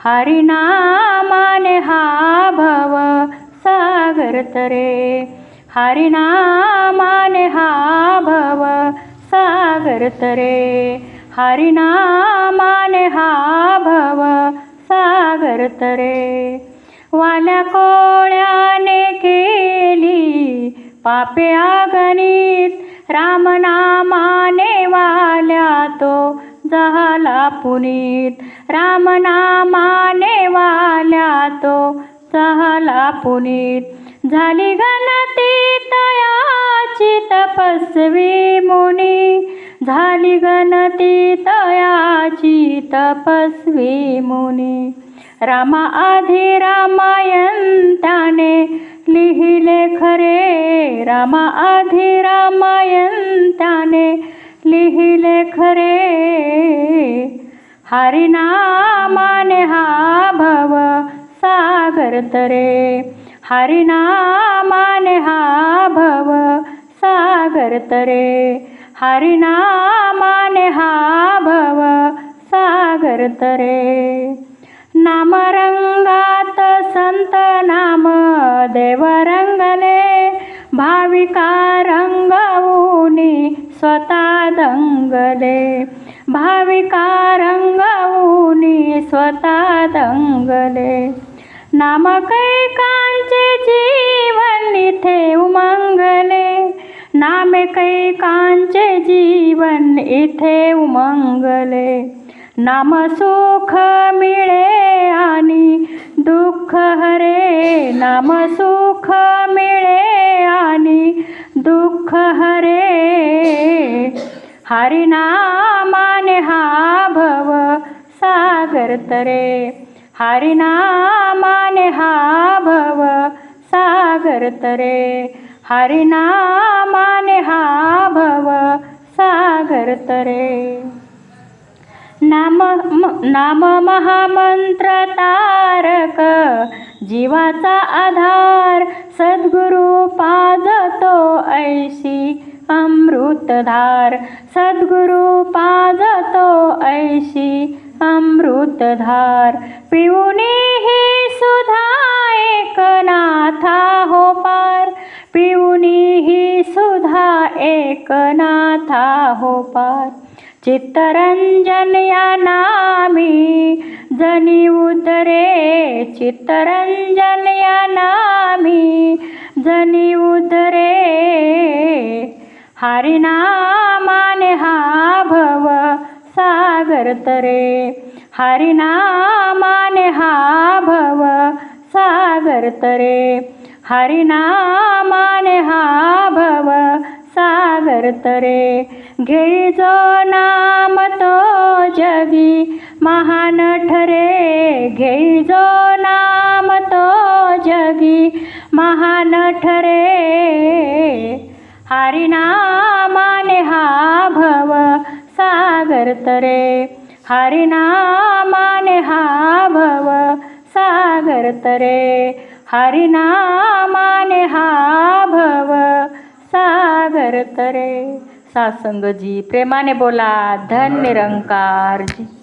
हरिनामाने हा भव सागर तरे, हरिनामाने हा भव सागर तरे, हरिनामाने हा भव सागर तरे. वाल्या कोळ्याने केली पापे अगणित, रामनामाने वाल्या तो झाला पुनीत, रामनामाने वाल्या तो झाला पुनीत. झाली गणती तयाची तपस्वी मुनी, झाली गणती तयाची तपस्वी मुनी. रामा आधी रामायण त्याने लिहिले खरे, रामा आधी रामायण त्याने लिहिले खरे. हरिनामाने हा भव सागर तरे, हरिनामाने हा भव सागर तरे, हरिनामाने हा भव सागर तरे. नाम रंगात संत नाम देव रंगले, भाविका रंगवूनी स्वतः दंगले, भाविका रंगवूनी स्वतः दंगले. नाम कैकांचे जीवन इथे उमंगले, नाम कैकांचे जीवन इथे उमंगले. नाम सुख मिळे आणि दुःख हरे, नाम सुख मिळे आणि दुःख हरे. हरिनामाने हा भव सागर तरे, हरिनामाने हा भव सागर तरे, हरिनामाने हा भव सागर तरे. नाम महामंत्र तारक जीवाचा आधार, सद्गुरु पाजतो ऐशी अमृतधार, सद्गुरु पाजतो ऐशी अमृतधार. पिऊनी ही सुधा एकनाथा हो पार, पिऊनी ही सुधा एकनाथा हो पार. चित्तरंजन या नामी जनी उतरे, चित्तरंजन या नामी जनी उतरे. हरिनामाने हा भव सागर तरे, हरिनामाने हा भव सागर तरे, हरिनामाने हा भव सागर तरे. घेई जो नाम तो जगी महान ठरे, घेई जो नाम तो जगी महान ठरे. हरिनामाने हा भव सागर तरे, हरिनामाने हा भव सागर तरे, हरिनामाने हा भव सागर तरे. सासंग जी प्रेमाने बोला, धन निरंकार जी.